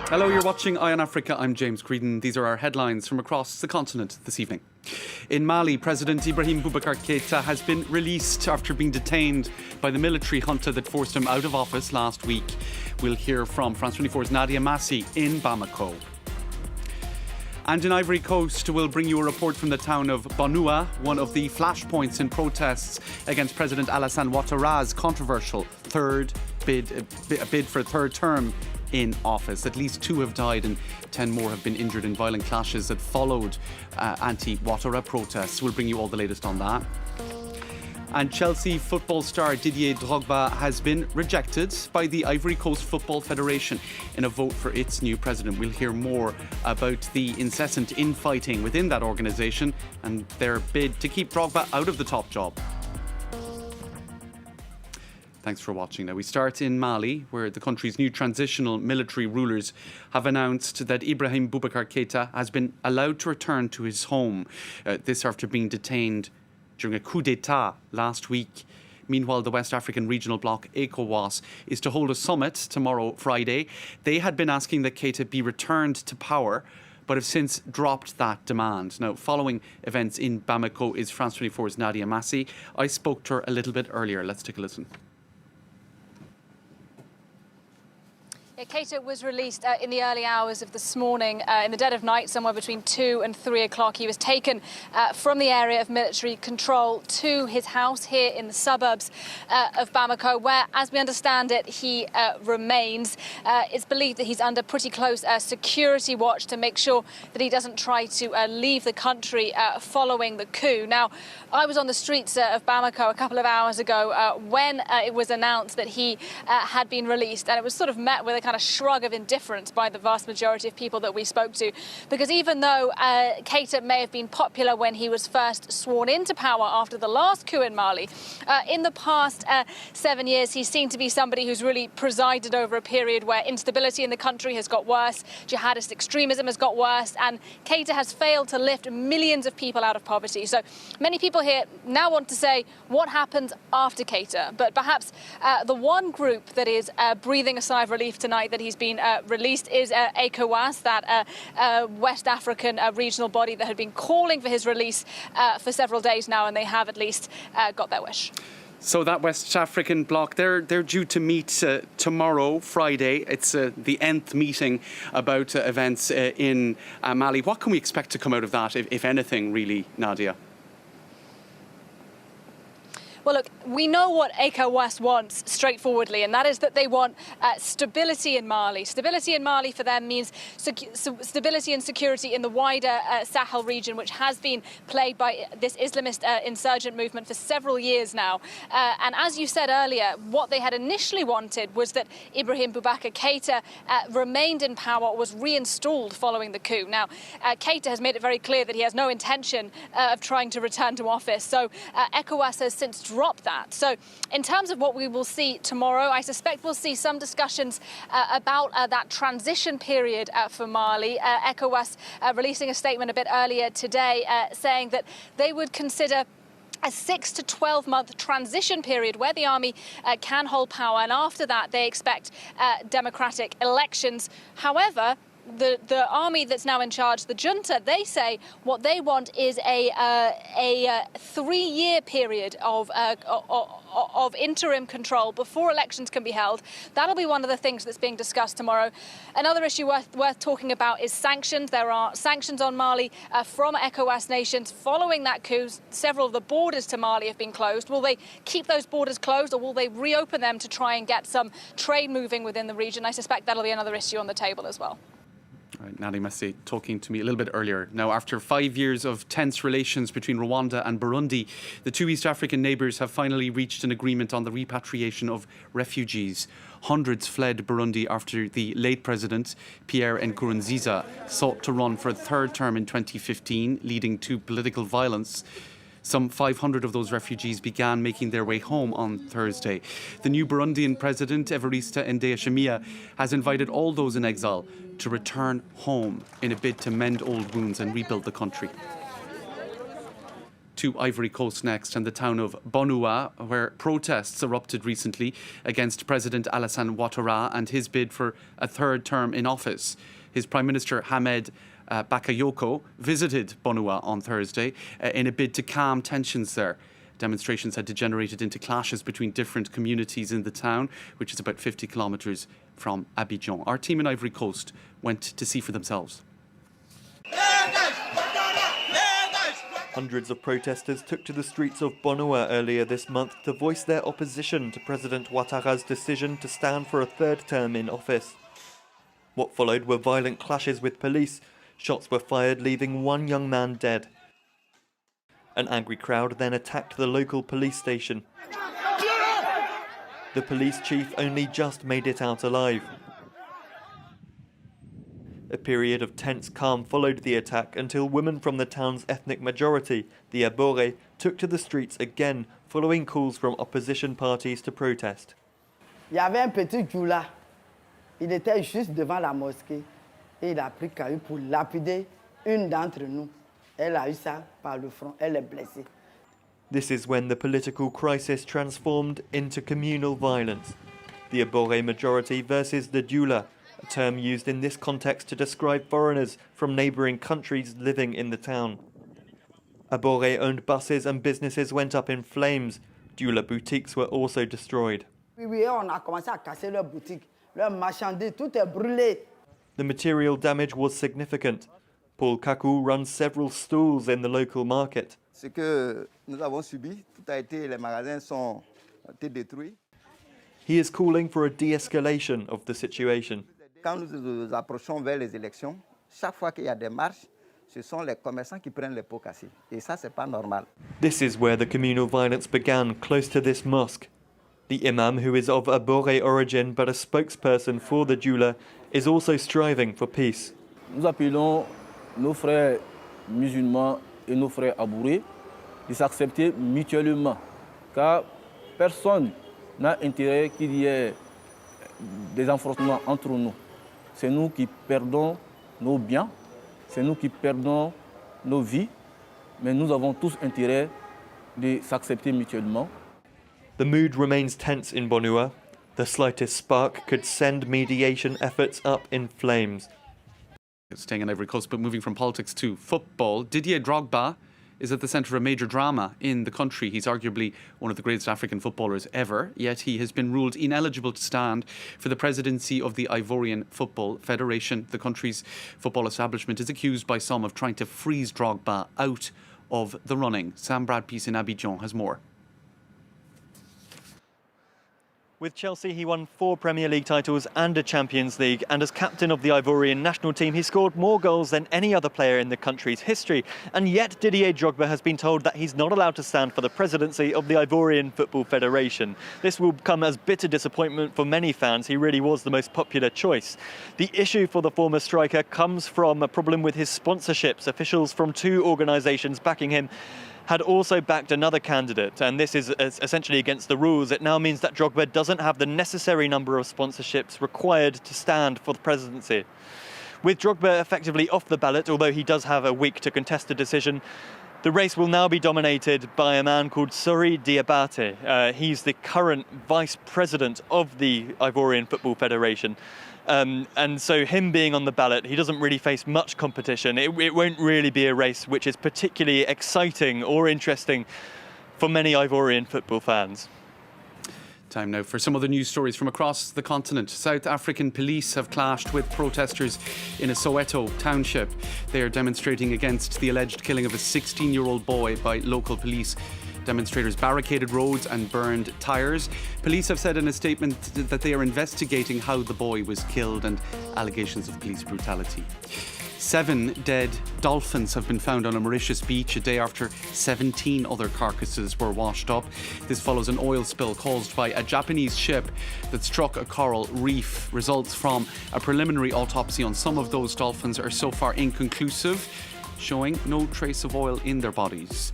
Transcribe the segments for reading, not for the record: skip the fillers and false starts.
Hello, you're watching Eye on Africa. I'm James Creedon. These are our headlines from across the continent this evening. In Mali, President Ibrahim Boubacar Keita has been released after being detained by the military junta that forced him out of office last week. We'll hear from France 24's Nadia Massih in Bamako. And in Ivory Coast, we'll bring you a report from the town of Bonoua, one of the flashpoints in protests against President Alassane Ouattara's controversial bid for a third term in office. At least 2 have died and 10 more have been injured in violent clashes that followed anti-Ouattara protests. We'll bring you all the latest on that. And Chelsea football star Didier Drogba has been rejected by the Ivory Coast Football Federation in a vote for its new president. We'll hear more about the incessant infighting within that organisation and their bid to keep Drogba out of the top job. Thanks for watching. Now we start in Mali, where the country's new transitional military rulers have announced that Ibrahim Boubacar Keita has been allowed to return to his home. This after being detained during a coup d'etat last week. Meanwhile, the West African regional bloc ECOWAS is to hold a summit tomorrow, Friday. They had been asking that Keita be returned to power, but have since dropped that demand. Now, following events in Bamako is France 24's Nadia Massih. I spoke to her a little bit earlier. Let's take a listen. Yeah, Keita was released in the early hours of this morning, in the dead of night, somewhere between 2 and 3 o'clock. He was taken from the area of military control to his house here in the suburbs of Bamako, where, as we understand it, he remains. It's believed that he's under pretty close security watch to make sure that he doesn't try to leave the country following the coup. Now, I was on the streets of Bamako a couple of hours ago when it was announced that he had been released, and it was sort of met with a kind of shrug of indifference by the vast majority of people that we spoke to, because even though Keita may have been popular when he was first sworn into power after the last coup in Mali, in the past 7 years he's seen to be somebody who's really presided over a period where instability in the country has got worse, jihadist extremism has got worse, and Keita has failed to lift millions of people out of poverty. So many people here now want to say what happens after Keita, but perhaps the one group that is breathing a sigh of relief tonight that he's been released is ECOWAS, that West African regional body that had been calling for his release for several days now, and they have at least got their wish. So that West African bloc, they're due to meet tomorrow, Friday. It's the nth meeting about events in Mali. What can we expect to come out of that, if anything, really, Nadia? Well, look, we know what ECOWAS wants straightforwardly, and that is that they want stability in Mali. Stability in Mali for them means stability and security in the wider Sahel region, which has been plagued by this Islamist insurgent movement for several years now. And as you said earlier, what they had initially wanted was that Ibrahim Boubacar Keita remained in power, was reinstalled following the coup. Now, Keita has made it very clear that he has no intention of trying to return to office. So ECOWAS has since dropped that. So in terms of what we will see tomorrow, I suspect we'll see some discussions about that transition period for Mali. ECOWAS releasing a statement a bit earlier today saying that they would consider a 6 to 12-month transition period where the army can hold power, and after that they expect democratic elections. However, the army that's now in charge, the junta, they say what they want is a 3-year period of interim control before elections can be held. That'll be one of the things that's being discussed tomorrow. Another issue worth talking about is sanctions. There are sanctions on Mali from ECOWAS nations following that coup. Several of the borders to Mali have been closed. Will they keep those borders closed, or will they reopen them to try and get some trade moving within the region? I suspect that'll be another issue on the table as well. Right, Nadia Massih talking to me a little bit earlier. Now, after 5 years of tense relations between Rwanda and Burundi, the two East African neighbours have finally reached an agreement on the repatriation of refugees. Hundreds fled Burundi after the late president, Pierre Nkurunziza, sought to run for a third term in 2015, leading to political violence. Some 500 of those refugees began making their way home on Thursday. The new Burundian president, Evariste Ndayishimiye, has invited all those in exile to return home in a bid to mend old wounds and rebuild the country. To Ivory Coast next, and the town of Bonoua, where protests erupted recently against President Alassane Ouattara and his bid for a third term in office. His Prime Minister Hamed Bakayoko visited Bonoua on Thursday in a bid to calm tensions there. Demonstrations had degenerated into clashes between different communities in the town, which is about 50 kilometres from Abidjan. Our team in Ivory Coast went to see for themselves. Hundreds of protesters took to the streets of Bonoua earlier this month to voice their opposition to President Ouattara's decision to stand for a third term in office. What followed were violent clashes with police. Shots were fired, leaving one young man dead. An angry crowd then attacked the local police station. The police chief only just made it out alive. A period of tense calm followed the attack until women from the town's ethnic majority, the Abore, took to the streets again, following calls from opposition parties to protest. Il y avait un petit Djoula. Il était juste devant la mosquée et il a pris caillou pour lapider une d'entre nous. Elle a eu ça par le front, elle est blessée. This is when the political crisis transformed into communal violence. The Abore majority versus the Djoula, a term used in this context to describe foreigners from neighbouring countries living in the town. Abore-owned buses and businesses went up in flames. Djoula boutiques were also destroyed. Oui, on a commencé à casser leurs boutiques, leurs marchandises, tout est brûlé. The material damage was significant. Paul Kakou runs several stalls in the local market. Ce que nous avons subi, tout a été, les magasins ont été détruits. He is calling for a de-escalation of the situation. Quand nous approchons vers les élections, chaque fois qu'il y a des marches, ce sont les commerçants qui prennent les pots cassés. Et ça, c'est pas normal. This is where the communal violence began, close to this mosque. The imam, who is of Abore origin but a spokesperson for the Djoula, is also striving for peace. Nous appelons nos frères musulmans et nos frères abourés de s'accepter mutuellement, car personne n'a intérêt qu'il y ait des affrontements entre nous. C'est nous qui perdons nos biens, c'est nous qui perdons nos vies, mais nous avons tous intérêt de s'accepter mutuellement. The mood remains tense in Bonoua. The slightest spark could send mediation efforts up in flames. Staying in Ivory Coast, but moving from politics to football, Didier Drogba is at the centre of a major drama in the country. He's arguably one of the greatest African footballers ever, yet he has been ruled ineligible to stand for the presidency of the Ivorian Football Federation. The country's football establishment is accused by some of trying to freeze Drogba out of the running. Sam Bradpiece in Abidjan has more. With Chelsea, he won 4 Premier League titles and a Champions League, and as captain of the Ivorian national team, he scored more goals than any other player in the country's history. And yet Didier Drogba has been told that he's not allowed to stand for the presidency of the Ivorian Football Federation. This will come as bitter disappointment for many fans. He really was the most popular choice. The issue for the former striker comes from a problem with his sponsorships. Officials from 2 organisations backing him had also backed another candidate, and this is essentially against the rules. It now means that Drogba doesn't have the necessary number of sponsorships required to stand for the presidency. With Drogba effectively off the ballot, although he does have a week to contest a decision, the race will now be dominated by a man called Sori Diabate. He's the current vice president of the Ivorian Football Federation. And so him being on the ballot, he doesn't really face much competition. It won't really be a race which is particularly exciting or interesting for many Ivorian football fans. Time now for some other news stories from across the continent. South African police have clashed with protesters in a Soweto township. They are demonstrating against the alleged killing of a 16-year-old boy by local police. Demonstrators barricaded roads and burned tyres. Police have said in a statement that they are investigating how the boy was killed and allegations of police brutality. 7 dead dolphins have been found on a Mauritius beach a day after 17 other carcasses were washed up. This follows an oil spill caused by a Japanese ship that struck a coral reef. Results from a preliminary autopsy on some of those dolphins are so far inconclusive, showing no trace of oil in their bodies.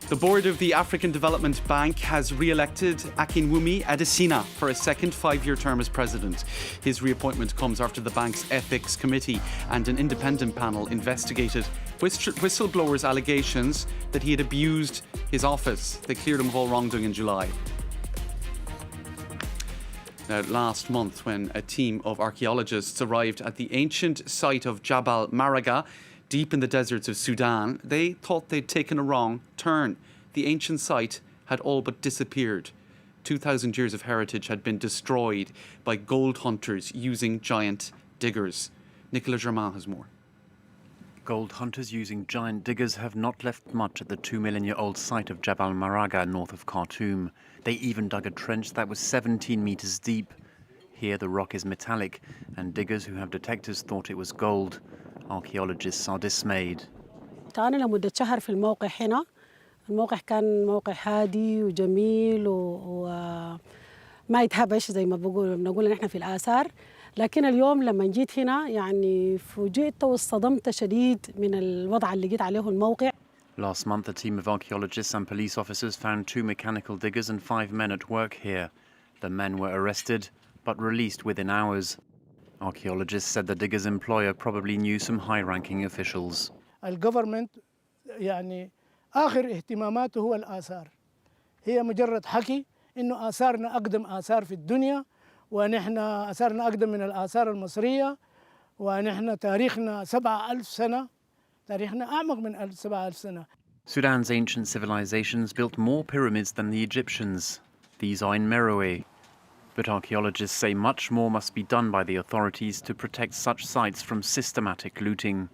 The board of the African Development Bank has re-elected Akinwumi Adesina for a second 5-year term as president. His reappointment comes after the bank's ethics committee and an independent panel investigated whistleblowers' allegations that he had abused his office. They cleared him of all wrongdoing in July. Now, last month, when a team of archaeologists arrived at the ancient site of Jabal Maraga, deep in the deserts of Sudan, they thought they'd taken a wrong turn. The ancient site had all but disappeared. 2,000 years of heritage had been destroyed by gold hunters using giant diggers. Nicolas Germain has more. Gold hunters using giant diggers have not left much at the 2-million-year-old site of Jabal Maraga north of Khartoum. They even dug a trench that was 17 meters deep. Here the rock is metallic, and diggers who have detectors thought it was gold. Archaeologists are dismayed. كان لمدة شهر في الموقع هنا. الموقع كان موقع هادي وجميل وما يتهبش زي ما بنقول نحن في الآثار. لكن اليوم لما جيت هنا يعني فوجئت واصطدمت شديد من الوضع اللي جيت عليه الموقع. Last month, a team of archaeologists and police officers found 2 mechanical diggers and 5 men at work here. The men were arrested, but released within hours. Archaeologists said the digger's employer probably knew some high-ranking officials. الجفرمنت يعني آخر اهتماماته هو الآثار. هي مجرد حكي إنه آثارنا أقدم آثار في الدنيا ونحن آثارنا أقدم من الآثار المصرية ونحن تاريخنا 7,000 سنة. تاريخنا أعمق من 7,000 سنة. Sudan's ancient civilizations built more pyramids than the Egyptians. These are in Meroe. But archaeologists say much more must be done by the authorities to protect such sites from systematic looting.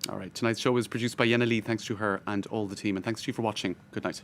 All right, tonight's show was produced by Yenna Lee. Thanks to her and all the team. And thanks to you for watching. Good night.